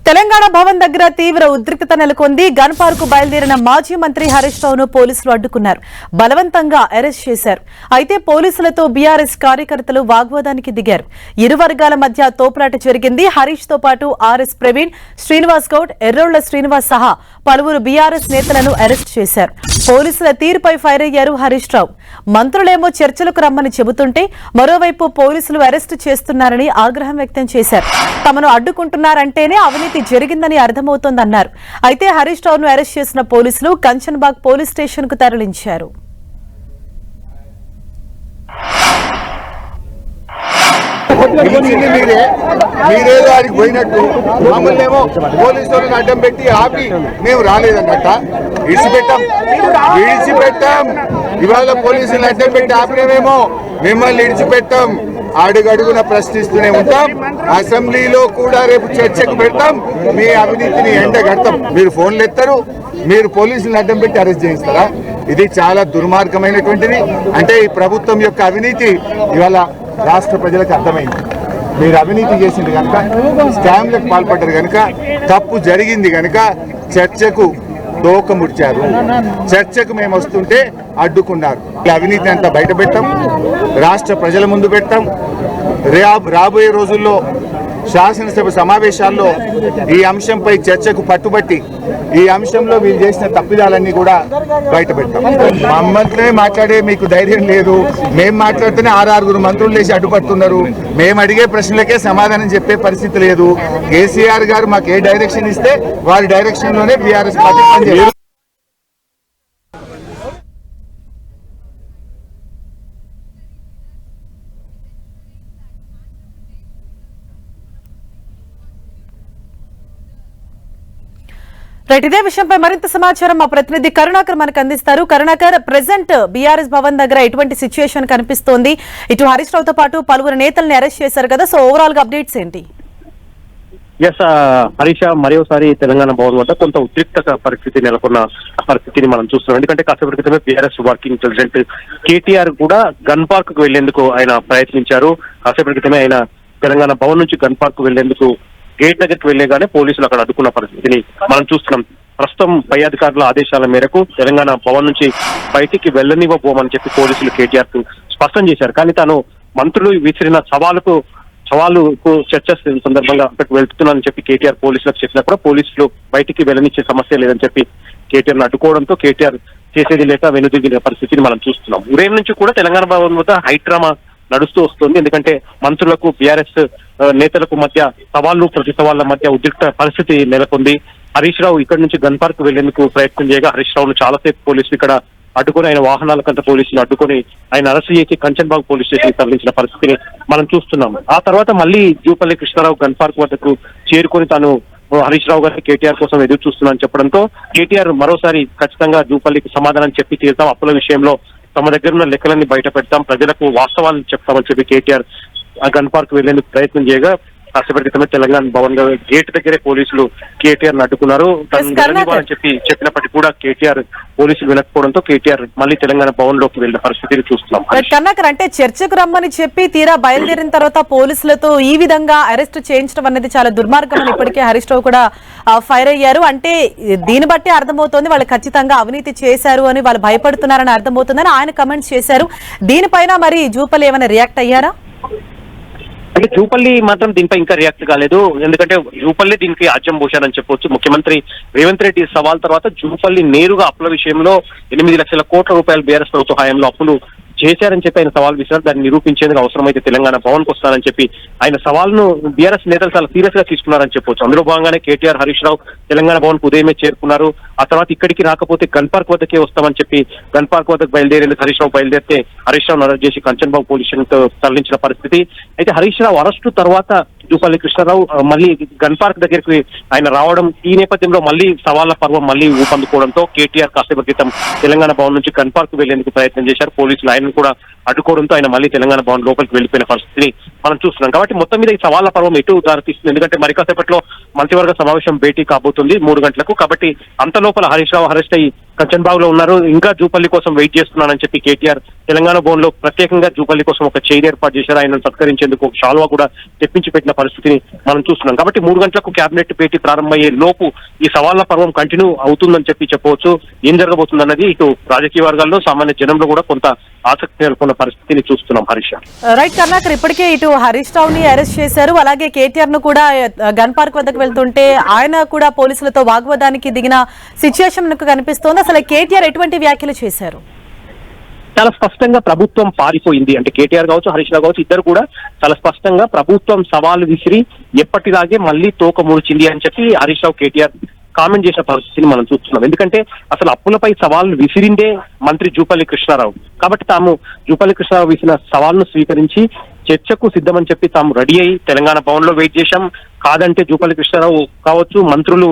తెలంగాణ భవన్ దగ్గర తీవ్ర ఉద్రిక్తత నెలకొంది. గన్ పార్క్ బయలుదేరిన మాజీ మంత్రి హరీష్ రావును పోలీసులు అడ్డుకున్నారు. బలవంతంగా అరెస్ట్ చేశారు. అయితే పోలీసులతో బీఆర్ఎస్ కార్యకర్తలు వాగ్వాదానికి దిగారు. ఇరు వర్గాల మధ్య తోపులాట జరిగింది. హరీష్ తో పాటు ఆర్ఎస్ ప్రవీణ్, శ్రీనివాస్ గౌడ్, ఎర్రోళ్ల శ్రీనివాస్ సహా పలువురు బీఆర్ఎస్ నేతలను అరెస్ట్ చేశారు. పోలీసుల తీరుపై ఫైర్ అయ్యారు హరీష్ రావు. మంత్రులేమో చర్చలకు రమ్మని చెబుతుంటే మరోవైపు పోలీసులు అరెస్టు చేస్తున్నారని ఆగ్రహం వ్యక్తం చేశారు. తమను అడ్డుకుంటున్నారంటేనే అవినీతి జరిగిందని అర్థమవుతోందన్నారు. అయితే హరీష్ రావును అరెస్ట్ చేసిన పోలీసులు కంచన్బాగ్ పోలీస్ స్టేషన్ కు తరలించారు. మీరేదో ఆడికి పోయినట్టు మమ్మల్ని ఏమో పోలీసులను అడ్డం పెట్టి ఆపి మేము రాలేదన్నట్ట విడిచిపెట్టాం. ఇవాళ పోలీసులను అడ్డం పెట్టి ఆపినేమేమో మిమ్మల్ని విడిచిపెట్టాం. అడుగడుగున ప్రశ్నిస్తూనే ఉంటాం. అసెంబ్లీలో కూడా రేపు చర్చకు పెడతాం. మీ అవినీతిని ఎండగడతాం. మీరు ఫోన్లు ఎత్తారు, మీరు పోలీసులను అడ్డం పెట్టి అరెస్ట్ చేయిస్తారా? ఇది చాలా దుర్మార్గమైనటువంటిది. అంటే ఈ ప్రభుత్వం యొక్క అవినీతి ఇవాళ రాష్ట్ర ప్రజలకు అర్థమైంది. మీరు అవినీతి చేసింది కనుక, స్కామ్లకు పాల్పడ్డారు కనుక, తప్పు జరిగింది కనుక చర్చకు దోక ముడిచారు. చర్చకు మేము వస్తుంటే అడ్డుకున్నారు. అవినీతి అంతా బయట పెట్టాం, రాష్ట్ర ప్రజల ముందు పెట్టాం. రాబోయే రోజుల్లో శాసనసభ సమావేశాల్లో ఈ అంశంపై చర్చకు పట్టుబట్టి ఈ అంశంలో వీళ్ళు చేసిన తప్పిదాలన్నీ కూడా బయట పెట్టాం. మమ్మల్ని మాట్లాడే మీకు ధైర్యం లేదు. మేము మాట్లాడితేనే 6 మంత్రులు లేచి అడ్డుపడుతున్నారు. మేము అడిగే ప్రశ్నలకే సమాధానం చెప్పే పరిస్థితి లేదు. కేసీఆర్ గారు మాకు ఏ డైరెక్షన్ ఇస్తే వారి డైరెక్షన్ లోనే బీఆర్ఎస్ పార్టీ పనిచేయాలి. ఇదే విషయంపై మరింత సమాచారం మా ప్రతినిధి కరుణాకర్ మనకు అందిస్తారు. కరుణాకర్, ప్రెజెంట్ బీఆర్ఎస్ భవన్ దగ్గర ఎటువంటి సిచ్యువేషన్ కనిపిస్తోంది? ఇటు హరీష్ రావుతో పాటు పలువురు నేతల్ని అరెస్ట్ చేశారు కదా, సో ఓవరాల్ గా అప్డేట్స్ ఏంటి? హరీష, మరోసారి తెలంగాణ భవన్ వద్ద కొంత ఉద్రిక్త పరిస్థితి నెలకొన్న పరిస్థితిని మనం చూస్తున్నాం. ఎందుకంటే కాసేపటి క్రితమే బీఆర్ఎస్ వర్కింగ్ ప్రెసిడెంట్ కేటీఆర్ కూడా గన్ పార్క్ కు వెళ్లేందుకు ఆయన ప్రయత్నించారు. కాసేపటి క్రితమే ఆయన తెలంగాణ భవన్ నుంచి గన్ పార్క్ కు వెళ్లేందుకు గేట్ దగ్గరికి వెళ్లేగానే పోలీసులు అక్కడ అడ్డుకున్న పరిస్థితిని మనం చూస్తున్నాం. ప్రస్తుతం పై అధికారుల ఆదేశాల మేరకు తెలంగాణ భవన్ నుంచి బయటికి వెళ్లనివ్వబోమని చెప్పి పోలీసులు కేటీఆర్ కు స్పష్టం చేశారు. కానీ తాను మంత్రులు విసిరిన సవాలుకు చర్చ సందర్భంగా అక్కడికి వెళ్తున్నానని చెప్పి కేటీఆర్ పోలీసులకు చెప్పినా కూడా పోలీసులు బయటికి వెళ్లనిచ్చే సమస్య లేదని చెప్పి కేటీఆర్ అడ్డుకోవడంతో కేటీఆర్ చేసేది లేక వెనుదిగిన పరిస్థితిని మనం చూస్తున్నాం. ఉదయం నుంచి కూడా తెలంగాణ భవన్ వద్ద హైడ్రామా నడుస్తూ వస్తుంది. ఎందుకంటే మంత్రులకు, బీఆర్ఎస్ నేతలకు మధ్య సవాళ్లు ప్రతి సవాళ్ల మధ్య ఉద్రిక్త పరిస్థితి నెలకొంది. హరీష్ రావు ఇక్కడి నుంచి గన్ పార్క్ వెళ్లేందుకు ప్రయత్నం చేయగా హరీష్ రావును చాలాసేపు పోలీసులు ఇక్కడ అడ్డుకొని, ఆయన వాహనాల కంటే పోలీసులు అడ్డుకొని ఆయన అరెస్ట్ చేసి కంచన్బాగ్ పోలీస్ స్టేషన్ తరలించిన పరిస్థితిని మనం చూస్తున్నాం. ఆ తర్వాత మళ్ళీ జూపల్లి కృష్ణారావు గన్ పార్క్ వద్దకు చేరుకొని తాను హరీష్ రావు గారికి కేటీఆర్ కోసం ఎదురు చూస్తున్నానని చెప్పడంతో కేటీఆర్ మరోసారి ఖచ్చితంగా జూపల్లికి సమాధానం చెప్పి తీరుతాం, అప్పుల విషయంలో తమ దగ్గర ఉన్న లెక్కలన్నీ బయట పెడతాం, ప్రజలకు వాస్తవాలను చెప్తామని చెప్పి కేటీఆర్ ఆ గన్ పార్క్ వెళ్లేందుకు ప్రయత్నం చేయగా కాసేపటి క్రితమే తెలంగాణ భవన్ గేట్ దగ్గరే పోలీసులు కేటీఆర్ అడ్డుకున్నారు. తను చెప్పినప్పటికీ కూడా కేటీఆర్ పోలీసులు వినకపోవడంతో కేటీఆర్ మళ్ళీ తెలంగాణ భవన్ లోకి వెళ్లిన పరిస్థితిని చూస్తున్నాం. కర్ణాకర్, అంటే చర్చకు రమ్మని చెప్పి తీరా బయలుదేరిన తర్వాత పోలీసులతో ఈ విధంగా అరెస్ట్ చేయించడం అనేది చాలా దుర్మార్గం అని ఇప్పటికే హరీష్ రావు కూడా ఫైర్ అయ్యారు. అంటే దీన్ని బట్టి అర్థమవుతోంది వాళ్ళు ఖచ్చితంగా అవినీతి చేశారు అని, వాళ్ళు భయపడుతున్నారని అర్థమవుతుందని ఆయన కమెంట్స్ చేశారు. దీనిపైన మరి జూపల్లి ఏమైనా రియాక్ట్ అయ్యారా? అంటే జూపల్లి మాత్రం దీనిపై ఇంకా రియాక్ట్ కాలేదు. ఎందుకంటే జూపల్లి దీనికి ఆజ్యం పోశారని చెప్పొచ్చు. ముఖ్యమంత్రి రేవంత్ రెడ్డి సవాల్ తర్వాత జూపల్లి నేరుగా అప్పుల విషయంలో 8 లక్షల కోట్ల రూపాయలు బీఆర్ఎస్ ప్రభుత్వ హయాంలో అప్పులు చేశారని చెప్పి ఆయన సవాల్ విసిరారు. దాన్ని నిరూపించేందుకు అవసరమైతే తెలంగాణ భవన్ కు వస్తానని చెప్పి ఆయన సవాల్ను బీఆర్ఎస్ నేతలు చాలా సీరియస్ గా తీసుకున్నారని చెప్పొచ్చు. అందులో భాగంగానే కేటీఆర్, హరీష్ రావు తెలంగాణ భవన్ కు ఉదయమే చేరుకున్నారు. ఆ తర్వాత ఇక్కడికి రాకపోతే గన్ పార్క్ వద్దకే వస్తామని చెప్పి గన్ పార్క్ వద్దకు బయలుదేరేందుకు హరీష్ రావు బయలుదేరితే హరీష్ రావును అరెస్ట్ చేసి కంచన్బాగ్ పోలీస్ స్టేషన్ తరలించిన పరిస్థితి. అయితే హరీష్ రావు అరెస్టు తర్వాత జూపల్లి కృష్ణారావు మళ్ళీ గన్ పార్క్ దగ్గరికి ఆయన రావడం, ఈ నేపథ్యంలో మళ్ళీ సవాళ్ల పర్వం మళ్ళీ ఊపందుకోవడంతో కేటీఆర్ కాసేపటి క్రితం తెలంగాణ భవన్ నుంచి గన్ పార్క్ వెళ్లేందుకు ప్రయత్నం చేశారు. పోలీసులు ఆయనను కూడా అడ్డుకోవడంతో ఆయన మళ్ళీ తెలంగాణ భవన్ లోపలికి వెళ్లిపోయిన పరిస్థితిని మనం చూస్తున్నాం. కాబట్టి మొత్తం మీద ఈ సవాళ్ల పర్వం ఎటు దారితీస్తుంది? ఎందుకంటే మరి కాసేపట్లో మంత్రివర్గ సమావేశం భేటీ కాబోతుంది 3 గంటలకు. కాబట్టి అంత లోపల హరీష్ రావు అరెస్ట్ అయ్యి కంచన్బాగ్ లో ఉన్నారు. ఇంకా జూపల్లి కోసం వెయిట్ చేస్తున్నానని చెప్పి కేటీఆర్ తెలంగాణ భవన్ లో ప్రత్యేకంగా జూపల్లి కోసం ఒక చైర్ ఏర్పాటు చేశారు. ఆయనను సత్కరించేందుకు ఒక షాల్వా కూడా తెప్పించి పెట్టిన పరిస్థితిని మనం చూస్తున్నాం. కాబట్టి 3 గంటలకు కేబినెట్ భేటీ ప్రారంభమయ్యే లోపు ఈ సవాళ్ల పర్వం కంటిన్యూ అవుతుందని చెప్పవచ్చు. ఏం జరగబోతుందన్నది ఇటు రాజకీయ వర్గాల్లో సామాన్య జనంలో కూడా కొంత ఆసక్తి నెలకొన్న పరిస్థితిని చూస్తున్నాం. హరీష్ రైట్ కర్ణాకర్, ఇప్పటికే ఇటు హరీష్ రావు ని అరెస్ట్ చేశారు, అలాగే కేటీఆర్ ను కూడా గన్ పార్క్ వద్దకు వెళ్తుంటే ఆయన కూడా పోలీసులతో వాగ్వాదానికి దిగిన సిచ్యుయేషన్ కనిపిస్తోంది. అసలు కేటీఆర్ ఎటువంటి వ్యాఖ్యలు చేశారు? చాలా స్పష్టంగా ప్రభుత్వం పారిపోయింది అంటే కేటీఆర్ కావచ్చు హరీష్ రావు కావచ్చు ఇద్దరు కూడా చాలా స్పష్టంగా ప్రభుత్వం సవాలు విసిరి ఎప్పటిలాగే మళ్ళీ తోక ముడిచింది అని చెప్పి హరీష్ రావు కేటీఆర్ కామెంట్ చేసిన పరిస్థితిని మనం చూస్తున్నాం. ఎందుకంటే అసలు అప్పులపై సవాళ్లు విసిరిందే మంత్రి జూపల్లి కృష్ణారావు. కాబట్టి తాము జూపల్లి కృష్ణారావు విసిన సవాల్ను స్వీకరించి చర్చకు సిద్ధమని చెప్పి తాము రెడీ అయ్యి తెలంగాణ భవన్ లో వెయిట్ చేశాం. కాదంటే జూపల్లి కృష్ణారావు కావచ్చు మంత్రులు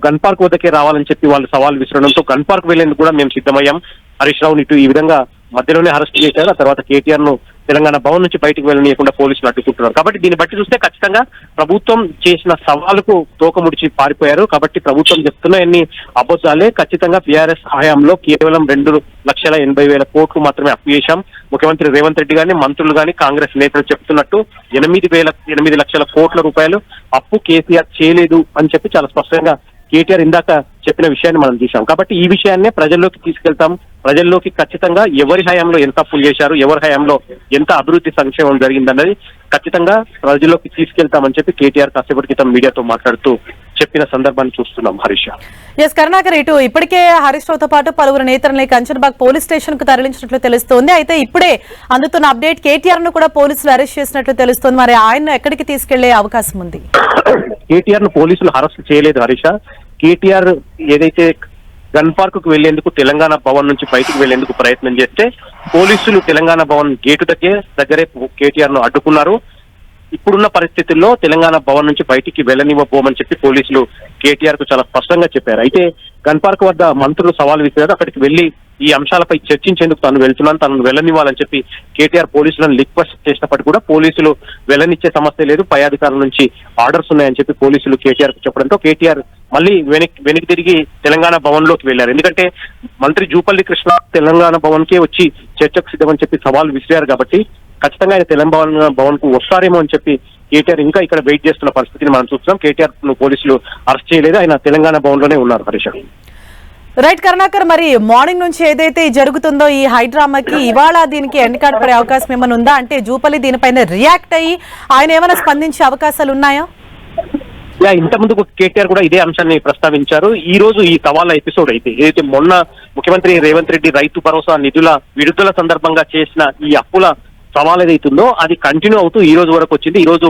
గన్ పార్క్ వద్దకే రావాలని చెప్పి వాళ్ళు సవాల్ విసరడంతో గన్ పార్క్ వెళ్లేందుకు కూడా మేము సిద్ధమయ్యాం. హరీష్ రావుని ఇటు ఈ విధంగా మధ్యలోనే అరెస్ట్ చేశారు. ఆ తర్వాత కేటీఆర్ ను తెలంగాణ భవన్ నుంచి బయటకు వెళ్ళనీయకుండా పోలీసులు అడ్డుకుంటున్నారు. కాబట్టి దీన్ని బట్టి చూస్తే ఖచ్చితంగా ప్రభుత్వం చేసిన సవాలుకు తోక ముడిచి పారిపోయారు. కాబట్టి ప్రభుత్వం చెప్తున్న ఎన్ని అబద్ధాలే. ఖచ్చితంగా బీఆర్ఎస్ హయాంలో కేవలం 2,80,000 కోట్లు మాత్రమే అప్పు చేశాం. ముఖ్యమంత్రి రేవంత్ రెడ్డి గాని మంత్రులు గాని కాంగ్రెస్ నేతలు చెప్తున్నట్టు 8 లక్షల కోట్ల రూపాయలు అప్పు కేసీఆర్ చేయలేదు అని చెప్పి చాలా స్పష్టంగా కేటీఆర్ ఇందాక చెప్పిన విషయాన్ని మనం చూసాం. కాబట్టి ఈ విషయాన్నే ప్రజల్లోకి తీసుకెళ్తాం. ప్రజల్లోకి ఖచ్చితంగా ఎవరి హయాంలో ఎంత అప్పులు చేశారు, ఎవరి హయాంలో ఎంత అభివృద్ధి సంక్షేమం జరిగిందన్నది ఖచ్చితంగా ప్రజల్లోకి తీసుకెళ్తామని చెప్పి కేటీఆర్ కాసేపటి క్రితం మీడియాతో మాట్లాడుతూ చెప్పిన సందర్భాన్ని చూస్తున్నాం. హరీష్ కరుణాకర్, ఇటు ఇప్పటికే హరీష్ రావుతో పాటు పలువురు నేతలని కంచన్బాగ్ పోలీస్ స్టేషన్ కు తరలించినట్లు తెలుస్తోంది. అయితే ఇప్పుడే అందుతున్న అప్డేట్ కేటీఆర్ ను కూడా పోలీసులు అరెస్ట్ చేసినట్లు తెలుస్తోంది. మరి ఆయన ఎక్కడికి తీసుకెళ్లే అవకాశం ఉంది? కేటీఆర్ ను పోలీసులు అరెస్ట్ చేయలేదు హరీష్. కేటీఆర్ ఏదైతే గన్ పార్క్ కు వెళ్లేందుకు తెలంగాణ భవన్ నుంచి బయటకు వెళ్లేందుకు ప్రయత్నం చేస్తే పోలీసులు తెలంగాణ భవన్ గేటు దగ్గరే కేటీఆర్ ను అడ్డుకున్నారు. ఇప్పుడున్న పరిస్థితుల్లో తెలంగాణ భవన్ నుంచి బయటికి వెళ్ళనివ్వబోమని చెప్పి పోలీసులు కేటీఆర్ కు చాలా స్పష్టంగా చెప్పారు. అయితే గన్ పార్క్ వద్ద మంత్రులు సవాల్ విసిరారు. అక్కడికి వెళ్లి ఈ అంశాలపై చర్చించేందుకు తాను వెళ్తున్నాను, తనను వెళ్ళనివ్వాలని చెప్పి కేటీఆర్ పోలీసులను రిక్వెస్ట్ చేసినప్పటికీ కూడా పోలీసులు వెళ్ళనిచ్చే సమస్య లేదు, పై అధికారుల నుంచి ఆర్డర్స్ ఉన్నాయని చెప్పి పోలీసులు కేటీఆర్ కు చెప్పడంతో కేటీఆర్ మళ్ళీ వెనక్కి తిరిగి తెలంగాణ భవన్ లోకి వెళ్లారు. ఎందుకంటే మంత్రి జూపల్లి కృష్ణ తెలంగాణ భవన్ కే వచ్చి చర్చకు సిద్ధమని చెప్పి సవాల్ విసిరారు. కాబట్టి ఖచ్చితంగా ఆయన తెలంగాణ భవన్ కు వస్తారేమో అని చెప్పి కేటీఆర్ ఇంకా ఇక్కడ వెయిట్ చేస్తున్న పరిస్థితిని మనం చూస్తున్నాం. కేటీఆర్ ను పోలీసులు అరెస్ట్ చేయలేదు, ఆయన తెలంగాణ భవన్ లోనే ఉన్నారు. హరీష్ రైట్ కరుణాకర్, మరి మార్నింగ్ నుంచి ఏదైతే జరుగుతుందో ఈ హైడ్రామాకి ఇవాళ దీనికి ఎండ్ కార్డ్ పడే అవకాశం ఏమైనా ఉందా? అంటే జూపల్లి దీనిపైన రియాక్ట్ అయ్యి ఆయన ఏమైనా స్పందించే అవకాశాలు ఉన్నాయా? ఇంత ముందు కేటీఆర్ కూడా ఇదే అంశాన్ని ప్రస్తావించారు. ఈ రోజు ఈ సవాళ్ళ ఎపిసోడ్ అయితే ఏదైతే మొన్న ముఖ్యమంత్రి రేవంత్ రెడ్డి రైతు భరోసా నిధుల విడుదల సందర్భంగా చేసిన ఈ అప్పుల సవాల్ ఏదైతుందో అది కంటిన్యూ అవుతూ ఈ రోజు వరకు వచ్చింది. ఈ రోజు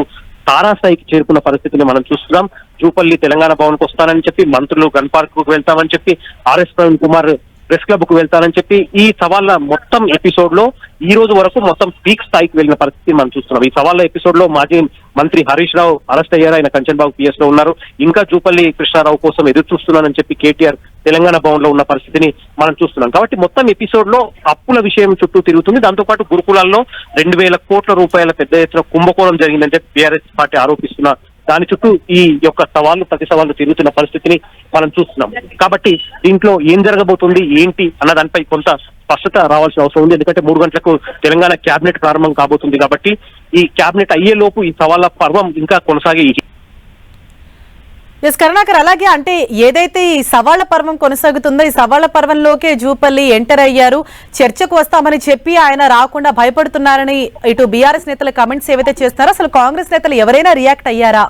తారాస్థాయికి చేరుకున్న పరిస్థితిని మనం చూస్తున్నాం. జూపల్లి తెలంగాణ భవన్ కు వస్తానని చెప్పి, మంత్రులు గన్ పార్క్ కు వెళ్తామని చెప్పి, RS Praveen Kumar press club కు వెళ్తానని చెప్పి ఈ సవాళ్ళ మొత్తం ఎపిసోడ్ లో ఈ రోజు వరకు మొత్తం పీక్ స్థాయికి వెళ్ళిన పరిస్థితి మనం చూస్తున్నాం. ఈ సవాళ్ళ ఎపిసోడ్ లో మాజీ మంత్రి హరీష్ రావు అరెస్ట్ అయ్యారు, ఆయన కంచన్బాగ్ పిఎస్ లో ఉన్నారు. ఇంకా జూపల్లి కృష్ణారావు కోసం ఎదురు చూస్తున్నానని చెప్పి కేటీఆర్ తెలంగాణ భవన్ లో ఉన్న పరిస్థితిని మనం చూస్తున్నాం. కాబట్టి మొత్తం ఎపిసోడ్ లో అప్పుల విషయం చుట్టూ తిరుగుతుంది. దాంతోపాటు గురుకులాల్లో 2,000 కోట్ల రూపాయల పెద్ద ఎత్తున కుంభకోణం జరిగిందంటే బీఆర్ఎస్ పార్టీ ఆరోపిస్తున్న దాని చుట్టూ ఈ యొక్క ప్రతి సవాళ్లు తిరుగుతున్న పరిస్థితిని మనం చూస్తున్నాం. కాబట్టి దీంట్లో ఏం జరగబోతుంది ఏంటి అన్న దానిపై కొంత స్పష్టత రావాల్సిన అవసరం ఉంది. ఎందుకంటే 3 గంటలకు తెలంగాణ క్యాబినెట్ ప్రారంభం కాబోతుంది. కాబట్టి ఈ క్యాబినెట్ అయ్యే లోపు ఈ సవాళ్ల పర్వం ఇంకా కొనసాగే. కరుణాకర్, అలాగే అంటే ఏదైతే ఈ సవాళ్ల పర్వం కొనసాగుతుందో ఈ సవాళ్ల పర్వంలోకే జూపల్లి ఎంటర్ అయ్యారు, చర్చకు వస్తామని చెప్పి ఆయన రాకుండా భయపడుతున్నారని ఇటు బీఆర్ఎస్ నేతల కమెంట్స్ ఏవైతే చేస్తున్నారో అసలు కాంగ్రెస్ నేతలు ఎవరైనా రియాక్ట్ అయ్యారా?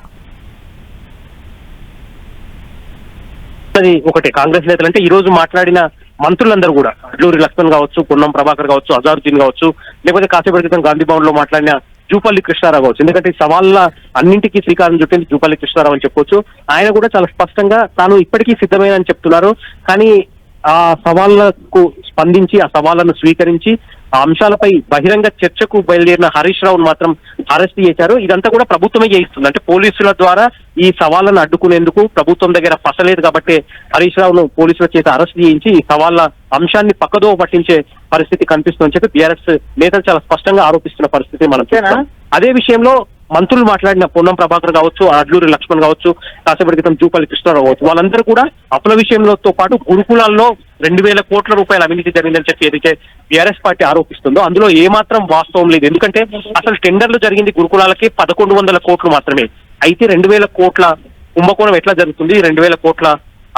ఒకటి కాంగ్రెస్ నేతలు అంటే ఈ రోజు మాట్లాడిన మంత్రులందరూ కూడా అడ్లూరి లక్ష్మణ్ కావచ్చు, పొన్నం ప్రభాకర్ కావచ్చు, అజారుద్దీన్ కావచ్చు, లేకపోతే కాసేపటి క్రితం గాంధీ భవన్ లో మాట్లాడిన జూపల్లి కృష్ణారావు కావచ్చు. ఎందుకంటే సవాళ్ళ అన్నింటికీ శ్రీకారం చుట్టింది జూపల్లి కృష్ణారావు అని చెప్పొచ్చు. ఆయన కూడా చాలా స్పష్టంగా తాను ఇప్పటికీ సిద్ధమేనని చెప్తున్నారు. కానీ ఆ సవాళ్లకు స్పందించి ఆ సవాళ్లను స్వీకరించి ఆ అంశాలపై బహిరంగ చర్చకు బయలుదేరిన హరీష్ రావును మాత్రం అరెస్ట్ చేశారు. ఇదంతా కూడా ప్రభుత్వమే చేయిస్తుంది. అంటే పోలీసుల ద్వారా ఈ సవాళ్లను అడ్డుకునేందుకు ప్రభుత్వం దగ్గర పసలేదు కాబట్టి హరీష్ రావును పోలీసుల చేత అరెస్ట్ చేయించి ఈ సవాళ్ల అంశాన్ని పక్కదో పట్టించే పరిస్థితి కనిపిస్తుందని చెప్పి బీఆర్ఎస్ నేతలు చాలా స్పష్టంగా ఆరోపిస్తున్న పరిస్థితి మనం చూస్తాం. అదే విషయంలో మంత్రులు మాట్లాడిన పొన్నం ప్రభాకర్ కావచ్చు, అడ్లూరి లక్ష్మణ్ కావచ్చు, కాసేపటి క్రితం జూపల్లి కృష్ణారావు కావచ్చు, వాళ్ళందరూ కూడా అప్పుల విషయంలో పాటు గురుకులాల్లో 2,000 కోట్ల రూపాయల అవినీతి జరిగిందని చెప్పి ఏదైతే బీఆర్ఎస్ పార్టీ ఆరోపిస్తుందో అందులో ఏమాత్రం వాస్తవం లేదు. ఎందుకంటే అసలు టెండర్లు జరిగింది గురుకులాలకి 1,100 కోట్లు మాత్రమే. అయితే 2,000 కోట్ల కుంభకోణం ఎట్లా జరుగుతుంది, 2,000 కోట్ల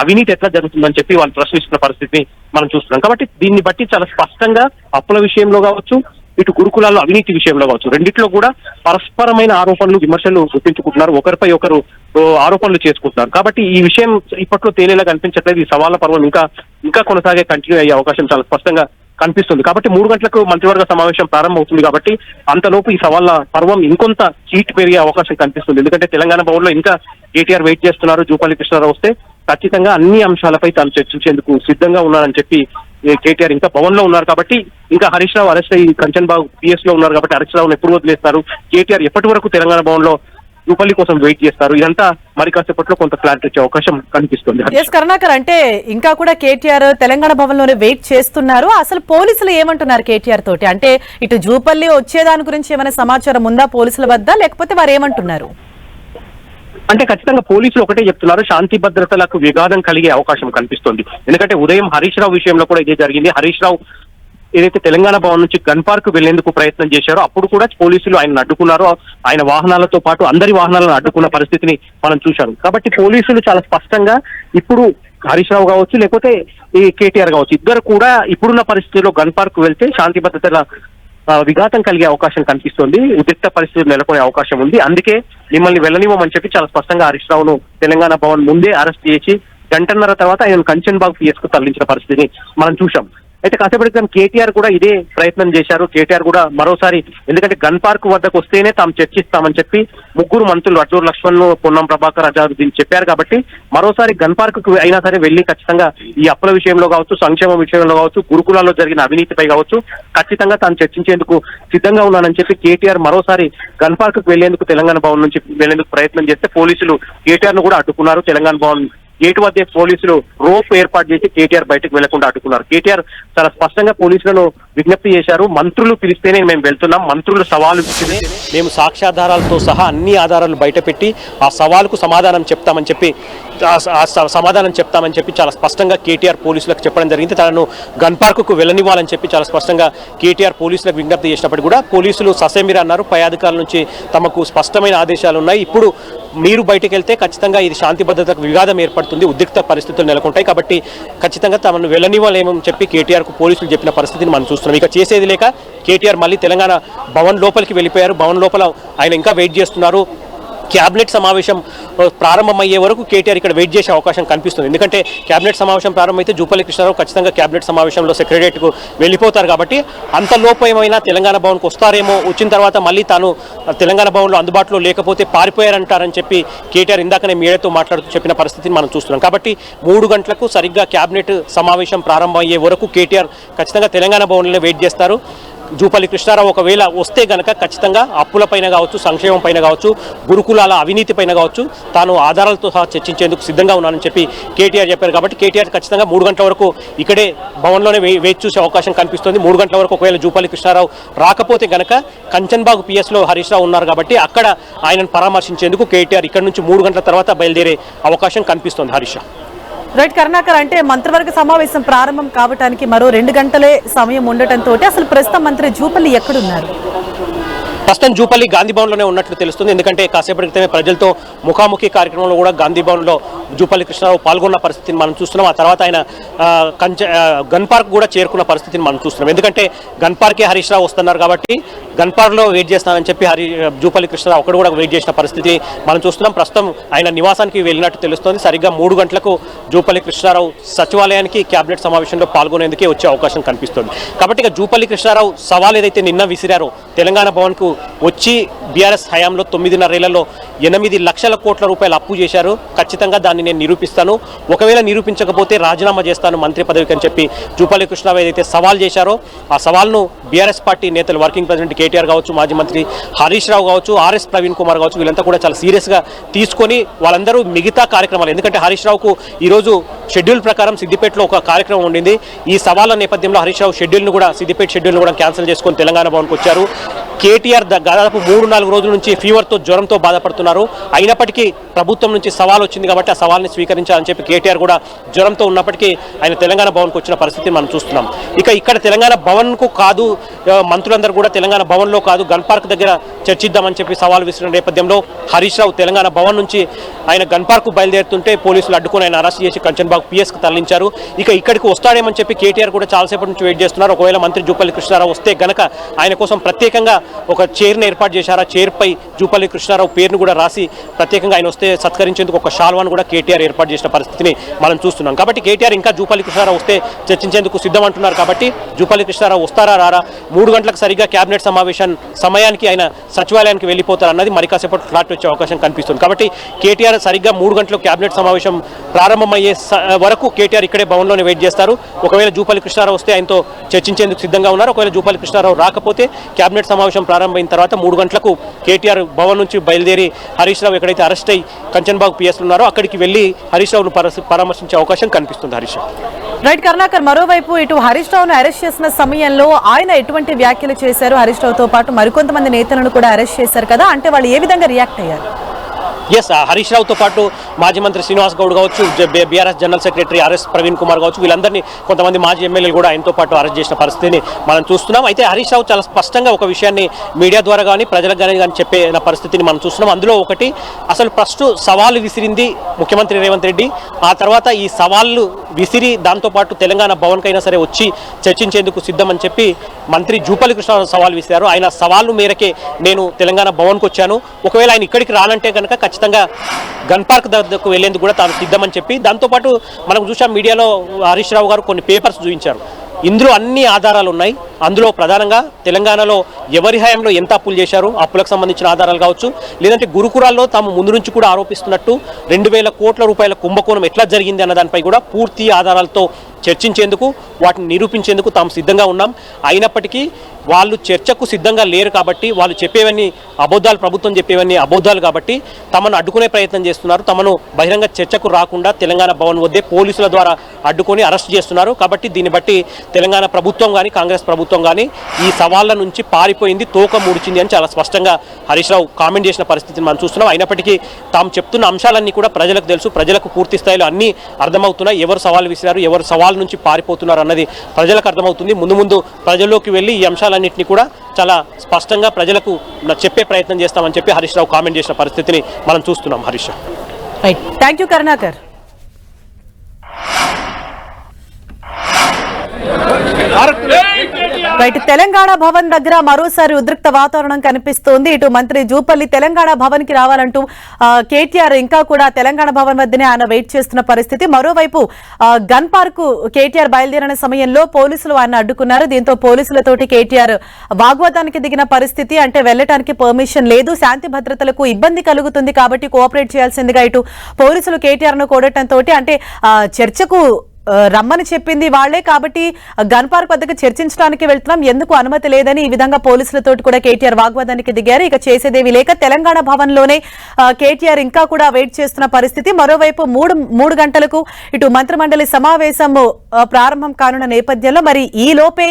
అవినీతి ఎట్లా జరుగుతుందని చెప్పి వాళ్ళు ప్రశ్నిస్తున్న పరిస్థితిని మనం చూస్తున్నాం. కాబట్టి దీన్ని బట్టి చాలా స్పష్టంగా అప్పుల విషయంలో కావచ్చు, ఇటు గురుకులాల్లో అవినీతి విషయంలో కావచ్చు, రెండిట్లో కూడా పరస్పరమైన ఆరోపణలు, విమర్శలు గుర్తించుకుంటున్నారు, ఒకరిపై ఒకరు ఆరోపణలు చేసుకుంటున్నారు. కాబట్టి ఈ విషయం ఇప్పట్లో తేలేలా కనిపించట్లేదు. ఈ సవాళ్ల పర్వం ఇంకా కొనసాగే కంటిన్యూ అయ్యే అవకాశం చాలా స్పష్టంగా కనిపిస్తుంది. కాబట్టి 3 గంటలకు మంత్రివర్గ సమావేశం ప్రారంభమవుతుంది. కాబట్టి అంతలోపు ఈ సవాళ్ల పర్వం ఇంకొంత హీట్ పెరిగే అవకాశం కనిపిస్తుంది. ఎందుకంటే తెలంగాణ భవన్ లో ఇంకా కేటీఆర్ వెయిట్ చేస్తున్నారు. జూపల్లి కృష్ణారావు వస్తే ఖచ్చితంగా అన్ని అంశాలపై తాను చర్చించేందుకు సిద్ధంగా ఉన్నారని చెప్పి కేటీఆర్ ఇంకా భవన్ లో ఉన్నారు. కాబట్టి ఇంకా హరీష్ రావు అరెస్ట్ అయ్యి కంచన్ బాగ్ పిఎస్ లో ఉన్నారు. కాబట్టి హరీష్ రావును ఎప్పుడు వదిలేస్తారు, కేటీఆర్ ఎప్పటి వరకు తెలంగాణ భవన్ లో జూపల్లి కోసం వెయిట్ చేస్తారు, ఇదంతా మరి కాసేపట్లో కొంత క్లారిటీ వచ్చే అవకాశం కనిపిస్తుంది. కరుణాకర్, అంటే ఇంకా కూడా కేటీఆర్ తెలంగాణ భవన్ లోనే వెయిట్ చేస్తున్నారు. అసలు పోలీసులు ఏమంటున్నారు కేటీఆర్ తోటి? అంటే ఇటు జూపల్లి వచ్చేదాని గురించి ఏమైనా సమాచారం ఉందా పోలీసుల వద్ద, లేకపోతే వారు ఏమంటున్నారు? అంటే ఖచ్చితంగా పోలీసులు ఒకటే చెప్తున్నారు, శాంతి భద్రతలకు విఘాతం కలిగే అవకాశం కనిపిస్తుంది. ఎందుకంటే ఉదయం హరీష్ రావు విషయంలో కూడా ఇదే జరిగింది. హరీష్ రావు ఏదైతే తెలంగాణ భవన్ నుంచి గన్ పార్క్ వెళ్లేందుకు ప్రయత్నం చేశారో అప్పుడు కూడా పోలీసులు ఆయన అడ్డుకున్నారో, ఆయన వాహనాలతో పాటు అందరి వాహనాలను అడ్డుకున్న పరిస్థితిని మనం చూశాం. కాబట్టి పోలీసులు చాలా స్పష్టంగా ఇప్పుడు హరీష్ రావు కావచ్చు, లేకపోతే ఈ కేటీఆర్ కావచ్చు, ఇద్దరు కూడా ఇప్పుడున్న పరిస్థితుల్లో గన్ పార్క్ వెళ్తే శాంతి భద్రతల విఘాతం కలిగే అవకాశం కనిపిస్తుంది, ఉద్రిక్త పరిస్థితులు నెలకొనే అవకాశం ఉంది. అందుకే మిమ్మల్ని వెళ్ళనివ్వమని చెప్పి చాలా స్పష్టంగా హరీష్ రావును తెలంగాణ భవన్ ముందే అరెస్ట్ చేసి గంటన్నర తర్వాత ఆయన కంచన్ బాగ్ పిఎస్ కు తరలించిన పరిస్థితిని మనం చూశాం. అయితే కాసేపటి క్రితం కేటీఆర్ కూడా ఇదే ప్రయత్నం చేశారు. కేటీఆర్ కూడా మరోసారి, ఎందుకంటే గన్ పార్క్ వద్దకు వస్తేనే తాము చర్చిస్తామని చెప్పి 3 మంత్రులు అడ్లూరి లక్ష్మణ్, పొన్నం ప్రభాకర్, అజారుద్దీన్ చెప్పారు. కాబట్టి మరోసారి గన్ పార్క్ కు అయినా సరే వెళ్లి ఖచ్చితంగా ఈ అప్పుల విషయంలో కావచ్చు, సంక్షేమం విషయంలో కావచ్చు, గురుకులాల్లో జరిగిన అవినీతిపై కావచ్చు ఖచ్చితంగా తాను చర్చించేందుకు సిద్ధంగా ఉన్నానని చెప్పి కేటీఆర్ మరోసారి గన్ పార్క్ కు వెళ్లేందుకు తెలంగాణ భవన్ నుంచి వెళ్లేందుకు ప్రయత్నం చేస్తే పోలీసులు కేటీఆర్ ను కూడా అడ్డుకున్నారు. తెలంగాణ భవన్ గేటు వద్ద పోలీసులు రోప్ ఏర్పాటు చేసి కేటీఆర్ బయటకు వెళ్లకుండా అడ్డుకున్నారు. కేటీఆర్ చాలా స్పష్టంగా పోలీసులను విజ్ఞప్తి చేశారు, మంత్రులు పిలిస్తేనే మేము వెళ్తున్నాం, మంత్రులు సవాలు మేము సాక్ష్యాధారాలతో సహా అన్ని ఆధారాలు బయటపెట్టి ఆ సవాలుకు సమాధానం చెప్తామని చెప్పి చాలా స్పష్టంగా కేటీఆర్ పోలీసులకు చెప్పడం జరిగింది. తనను గన్ పార్కుకు వెళ్ళనివ్వాలని చెప్పి చాలా స్పష్టంగా కేటీఆర్ పోలీసులకు విజ్ఞప్తి చేసినప్పుడు కూడా పోలీసులు ససేమిరా అన్నారు. పై అధికారుల నుంచి తమకు స్పష్టమైన ఆదేశాలు ఉన్నాయి, ఇప్పుడు మీరు బయటకు వెళ్తే ఖచ్చితంగా ఇది శాంతి భద్రతకు వివాదం ఏర్పడుతుంది, ఉద్రిక్త పరిస్థితులు నెలకొంటాయి, కాబట్టి ఖచ్చితంగా తమను వెళ్ళనివ్వలేమని చెప్పి కేటీఆర్కు పోలీసులు చెప్పిన పరిస్థితిని మనం చూస్తున్నాం. ఇక చేసేది లేక కేటీఆర్ మళ్ళీ తెలంగాణ భవన్ లోపలికి వెళ్ళిపోయారు. భవన్ లోపల ఆయన ఇంకా వెయిట్ చేస్తున్నారు. క్యాబినెట్ సమావేశం ప్రారంభమయ్యే వరకు కేటీఆర్ ఇక్కడ వెయిట్ చేసే అవకాశం కనిపిస్తుంది. ఎందుకంటే క్యాబినెట్ సమావేశం ప్రారంభమైతే జూపల్లి కృష్ణారావు ఖచ్చితంగా క్యాబినెట్ సమావేశంలో సెక్రటరియట్కు వెళ్ళిపోతారు. కాబట్టి అంతలోపు ఏమైనా తెలంగాణ భవన్కు వస్తారేమో, వచ్చిన తర్వాత మళ్ళీ తాను తెలంగాణ భవన్లో అందుబాటులో లేకపోతే పారిపోయారంటారని చెప్పి కేటీఆర్ ఇందాకనే మీడియాతో మాట్లాడుతూ చెప్పిన పరిస్థితిని మనం చూస్తున్నాం. కాబట్టి 3 గంటలకు సరిగ్గా క్యాబినెట్ సమావేశం ప్రారంభమయ్యే వరకు కేటీఆర్ ఖచ్చితంగా తెలంగాణ భవన్లో వెయిట్ చేస్తారు. జూపల్లి కృష్ణారావు ఒకవేళ వస్తే గనక ఖచ్చితంగా అప్పుల పైన కావచ్చు, సంక్షేమం పైన కావచ్చు, గురుకులాల అవినీతి పైన కావచ్చు తాను ఆధారాలతో సహా చర్చించేందుకు సిద్ధంగా ఉన్నానని చెప్పి కేటీఆర్ చెప్పారు. కాబట్టి కేటీఆర్ ఖచ్చితంగా 3 గంటల వరకు ఇక్కడే భవన్లోనే వేచి చూసే అవకాశం కనిపిస్తుంది. 3 గంటల వరకు ఒకవేళ జూపల్లి కృష్ణారావు రాకపోతే గనక కంచన్ బాగ్ పిఎస్లో హరీష్ రావు ఉన్నారు కాబట్టి అక్కడ ఆయనను పరామర్శించేందుకు కేటీఆర్ ఇక్కడ నుంచి 3 గంటల తర్వాత బయలుదేరే అవకాశం కనిపిస్తుంది. హరీష్ రైట్ కరుణాకర్, అంటే మంత్రివర్గ సమావేశం ప్రారంభం కావడానికి మరో 2 గంటలే సమయం ఉండటంతో అసలు ప్రస్తుతం మంత్రి జూపల్లి ఎక్కడున్నారు? ప్రస్తుతం జూపల్లి గాంధీ భవన్లోనే ఉన్నట్లు తెలుస్తుంది. ఎందుకంటే కాసేపటి క్రితమే ప్రజలతో ముఖాముఖి కార్యక్రమంలో కూడా గాంధీ భవన్లో జూపల్లి కృష్ణారావు పాల్గొన్న పరిస్థితిని మనం చూస్తున్నాం. ఆ తర్వాత ఆయన గన్ పార్క్ కూడా చేరుకున్న పరిస్థితిని మనం చూస్తున్నాం. ఎందుకంటే గన్ పార్కే హరీష్ రావు వస్తున్నారు కాబట్టి గన్ పార్క్లో వెయిట్ చేస్తానని చెప్పి జూపల్లి కృష్ణారావు అక్కడ కూడా వెయిట్ చేసిన పరిస్థితి మనం చూస్తున్నాం. ప్రస్తుతం ఆయన నివాసానికి వెళ్ళినట్టు తెలుస్తోంది. సరిగ్గా 3 గంటలకు జూపల్లి కృష్ణారావు సచివాలయానికి క్యాబినెట్ సమావేశంలో పాల్గొనేందుకే వచ్చే అవకాశం కనిపిస్తుంది. కాబట్టి ఇక జూపల్లి కృష్ణారావు సవాల్ ఏదైతే నిన్న విసిరారో, తెలంగాణ భవన్కు వచ్చి బీఆర్ఎస్ హయాంలో 9.5 ఏళ్లలో 8 లక్షల కోట్ల రూపాయలు అప్పు చేశారు, ఖచ్చితంగా దాన్ని నేను నిరూపిస్తాను, ఒకవేళ నిరూపించకపోతే రాజీనామా చేస్తాను మంత్రి పదవికి అని చెప్పి జూపల్లి కృష్ణారావు ఏదైతే సవాల్ చేశారో ఆ సవాల్ను బీఆర్ఎస్ పార్టీ నేతలు, వర్కింగ్ ప్రెసిడెంట్ కేటీఆర్ కావచ్చు, మాజీ మంత్రి హరీష్ రావు కావచ్చు, ఆర్ఎస్ ప్రవీణ్ కుమార్ కావచ్చు, వీళ్ళంతా కూడా చాలా సీరియస్గా తీసుకొని వాళ్ళందరూ మిగతా కార్యక్రమాలు, ఎందుకంటే హరీష్ రావుకు ఈరోజు షెడ్యూల్ ప్రకారం సిద్దిపేటలో ఒక కార్యక్రమం ఉండింది, ఈ సవాళ్ళ నేపథ్యంలో హరీష్ రావు సిద్దిపేట షెడ్యూల్ను కూడా క్యాన్సిల్ చేసుకొని తెలంగాణ భవన్కి వచ్చారు. కేటీఆర్ దాదాపు 3-4 రోజుల నుంచి ఫీవర్తో జ్వరంతో బాధపడుతున్నారు. అయినప్పటికీ ప్రభుత్వం నుంచి సవాల్ వచ్చింది కాబట్టి ఆ సవాల్ని స్వీకరించాలని చెప్పి కేటీఆర్ కూడా జ్వరంతో ఉన్నప్పటికీ ఆయన తెలంగాణ భవన్కు వచ్చిన పరిస్థితి మనం చూస్తున్నాం. ఇక్కడ తెలంగాణ భవన్కు కాదు, మంత్రులందరూ కూడా తెలంగాణ భవన్లో కాదు గన్ పార్క్ దగ్గర చర్చిద్దామని చెప్పి సవాల్ విసిరిన నేపథ్యంలో హరీష్ రావు తెలంగాణ భవన్ నుంచి ఆయన గన్ పార్క్ బయలుదేరుతుంటే పోలీసులు అడ్డుకుని ఆయన అరెస్ట్ చేసి కంచన్బాగ్ పిఎస్కి తరలించారు. ఇక్కడికి వస్తాడేమని చెప్పి కేటీఆర్ కూడా చాలాసేపటి నుంచి వెయిట్ చేస్తున్నారు. ఒకవేళ మంత్రి జూపల్లి కృష్ణారావు వస్తే గనక ఆయన కోసం ప్రత్యేకంగా ఒక చైర్ని ఏర్పాటు చేశారు. ఆ చైర్పై జూపల్లి కృష్ణారావు పేరును కూడా రాసి ప్రత్యేకంగా ఆయన వస్తే సత్కరించేందుకు ఒక షాల్వాను కూడా కేటీఆర్ ఏర్పాటు చేసిన పరిస్థితిని మనం చూస్తున్నాం. కాబట్టి కేటీఆర్ ఇంకా జూపల్లి కృష్ణారావు వస్తే చర్చించేందుకు సిద్ధం అంటున్నారు. కాబట్టి జూపల్లి కృష్ణారావు వస్తారా రారా, 3 గంటలకు సరిగ్గా కేబినెట్ సమావేశం సమయానికి ఆయన సచివాలయానికి వెళ్ళిపోతారు అన్నది మరి కాసేపటి ఫ్లాట్ వచ్చే అవకాశం కనిపిస్తుంది. కాబట్టి కేటీఆర్ సరిగ్గా 3 గంటలకు కేబినెట్ సమావేశం ప్రారంభమయ్యే వరకు కేటీఆర్ ఇక్కడే భవన్లోనే వెయిట్ చేస్తారు. ఒకవేళ జూపల్లి కృష్ణారావు వస్తే ఆయనతో చర్చించేందుకు సిద్ధంగా ఉన్నారు. ఒకవేళ జూపల్లి కృష్ణారావు రాకపోతే కేబినెట్ సమావేశం ప్రారంభమైన తర్వాత 3 గంటలకు కేటీఆర్ భవన్ నుంచి బయలుదేరి హరీష్ రావు ఎక్కడైతే అరెస్ట్ అయ్యి కంచన్బాగ్ పిఎస్ ఉన్నారో అక్కడికి వెళ్లి హరీష్ రావును పరామర్శించే అవకాశం కనిపిస్తుంది. హరీష్ రైట్ కరుణాకర్, మరోవైపు ఇటు హరీష్ రావును అరెస్ట్ చేసిన సమయంలో ఆయన ఎటువంటి వ్యాఖ్యలు చేశారు? హరీష్ రావుతో పాటు మరికొంతమంది నేతలను కూడా అరెస్ట్ చేశారు కదా, అంటే వాళ్ళు ఏ విధంగా రియాక్ట్ అయ్యారు? హరీష్ రావుతో పాటు మాజీ మంత్రి శ్రీనివాస్ గౌడ్ కావచ్చు, BRS general secretary RS Praveen Kumar కావచ్చు, వీళ్ళందరినీ కొంతమంది మాజీ ఎమ్మెల్యేలు కూడా ఆయనతో పాటు అరెస్ట్ చేసిన పరిస్థితిని మనం చూస్తున్నాం. అయితే హరీష్ రావు చాలా స్పష్టంగా ఒక విషయాన్ని మీడియా ద్వారా కానీ ప్రజలకు కానీ చెప్పిన పరిస్థితిని మనం చూస్తున్నాం. అందులో ఒకటి, అసలు ఫస్ట్ సవాలు విసిరింది ముఖ్యమంత్రి రేవంత్ రెడ్డి. ఆ తర్వాత ఈ సవాళ్ళు విసిరి దాంతోపాటు తెలంగాణ భవన్కైనా సరే వచ్చి చర్చించేందుకు సిద్ధమని చెప్పి మంత్రి జూపల్లి కృష్ణారావు సవాల్ విసిరారు. ఆయన సవాళ్ళు మేరకే నేను తెలంగాణ భవన్కి వచ్చాను, ఒకవేళ ఆయన ఇక్కడికి రానంటే కనుక ఖచ్చితంగా గన్ పార్క్ దగ్గరకు వెళ్లేందుకు కూడా తాను సిద్ధమని చెప్పి, దాంతోపాటు మనం చూసాం మీడియాలో హరీష్ రావు గారు కొన్ని పేపర్స్ చూపించారు. ఇందులో అన్ని ఆధారాలు ఉన్నాయి. అందులో ప్రధానంగా తెలంగాణలో ఎవరి హయాంలో ఎంత అప్పులు చేశారు, అప్పులకు సంబంధించిన ఆధారాలు కావచ్చు, లేదంటే గురుకురాల్లో తాము ముందు నుంచి కూడా ఆరోపిస్తున్నట్టు 2,000 కోట్ల రూపాయల కుంభకోణం ఎట్లా జరిగింది అన్న దానిపై కూడా పూర్తి ఆధారాలతో చర్చించేందుకు, వాటిని నిరూపించేందుకు తాము సిద్ధంగా ఉన్నాం. అయినప్పటికీ వాళ్ళు చర్చకు సిద్ధంగా లేరు కాబట్టి, వాళ్ళు చెప్పేవన్నీ అబద్ధాలు, ప్రభుత్వం చెప్పేవన్నీ అబద్ధాలు కాబట్టి తమను అడ్డుకునే ప్రయత్నం చేస్తున్నారు. తమను బహిరంగ చర్చకు రాకుండా తెలంగాణ భవన్ వద్దే పోలీసుల ద్వారా అడ్డుకొని అరెస్ట్ చేస్తున్నారు. కాబట్టి దీన్ని బట్టి తెలంగాణ ప్రభుత్వం కానీ కాంగ్రెస్ ప్రభుత్వం కానీ ఈ సవాళ్ళ నుంచి పారిపోయింది, తోక ముడిచింది అని చాలా స్పష్టంగా హరీష్ రావు కామెంట్ చేసిన పరిస్థితిని మనం చూస్తున్నాం. అయినప్పటికీ తాము చెప్తున్న అంశాలన్నీ కూడా ప్రజలకు తెలుసు, ప్రజలకు పూర్తి స్థాయిలో అన్నీ అర్థమవుతున్నాయి. ఎవరు సవాల్ విసిరారు, ఎవరు సవాల్ నుంచి పారిపోతున్నారు అన్నది ప్రజలకు అర్థమవుతుంది. ముందు ముందులోకి వెళ్ళి ఈ అంశాలన్నింటినీ కూడా చాలా స్పష్టంగా ప్రజలకు చెప్పే ప్రయత్నం చేస్తామని చెప్పి హరీష్ రావు కామెంట్ చేసిన పరిస్థితిని మనం చూస్తున్నాం. Harish Rao right, thank you Karunakar. Right, Telangana Bhavan దగ్గర మరోసారి ఉద్రిక్త వాతావరణం కనిపిస్తోంది. ఇటు మంత్రి జూపల్లి తెలంగాణ భవన్ కి రావాలంటూ కేటీఆర్ ఇంకా కూడా తెలంగాణ భవన్ వద్దనే ఆయన వెయిట్ చేస్తున్న పరిస్థితి. మరోవైపు గన్ పార్క్ కేటీఆర్ బయలుదేరిన సమయంలో పోలీసులు ఆయన అడ్డుకున్నారు. దీంతో పోలీసులతోటి కేటీఆర్ వాగ్వాదానికి దిగిన పరిస్థితి. అంటే వెళ్లడానికి పర్మిషన్ లేదు, శాంతి భద్రతలకు ఇబ్బంది కలుగుతుంది కాబట్టి కోఆపరేట్ చేయాల్సిందిగా ఇటు పోలీసులు కేటీఆర్ ను కోరటంతో, అంటే చర్చకు రమ్మని చెప్పింది వాళ్లే కాబట్టి గన్ పార్క్ వద్దకు చర్చించడానికి వెళ్తున్నాం, ఎందుకు అనుమతి లేదని ఈ విధంగా పోలీసులతో కూడా కేటీఆర్ వాగ్వాదానికి దిగారు. ఇక చేసేదేవి లేక తెలంగాణ భవన్ లోనే కేటీఆర్ ఇంకా కూడా వెయిట్ చేస్తున్న పరిస్థితి. మరోవైపు 3 గంటలకు ఇటు మంత్రిమండలి సమావేశం ప్రారంభం కానున్న నేపథ్యంలో మరి ఈ లోపే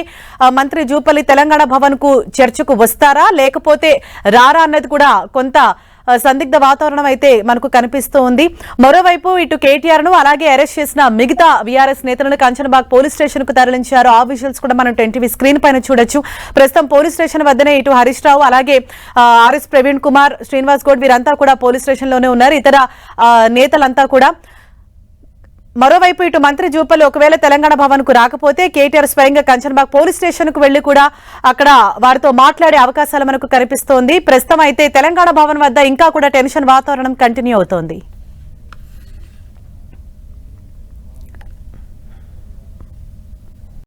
మంత్రి జూపల్లి తెలంగాణ భవన్ కు చర్చకు వస్తారా లేకపోతే రారా అన్నది కూడా కొంత సందిగ్ధ వాతావరణం అయితే మనకు కనిపిస్తూ ఉంది. మరోవైపు ఇటు కేటీఆర్ ను అలాగే అరెస్ట్ చేసిన మిగతా వీఆర్ఎస్ నేతలను కంచన్బాగ్ పోలీస్ స్టేషన్ కు తరలించారు. ఆ విజువల్స్ కూడా మనం 10TV స్క్రీన్ పైన చూడొచ్చు. ప్రస్తుతం పోలీస్ స్టేషన్ వద్దనే ఇటు హరీష్ రావు అలాగే ఆర్ఎస్ ప్రవీణ్ కుమార్, శ్రీనివాస్ గౌడ్ వీరంతా కూడా పోలీస్ స్టేషన్ లోనే ఉన్నారు. ఇతర నేతలంతా కూడా. మరోవైపు ఇటు మంత్రి జూపల్లి ఒకవేళ తెలంగాణ భవన్ కు రాకపోతే కేటీఆర్ స్వయంగా కంచన్బాగ్ పోలీస్ స్టేషన్ కు వెళ్లి కూడా అక్కడ వారితో మాట్లాడే అవకాశాలు మనకు కనిపిస్తోంది. ప్రస్తుతం అయితే తెలంగాణ భవన్ వద్ద ఇంకా కూడా టెన్షన్ వాతావరణం కంటిన్యూ అవుతోంది.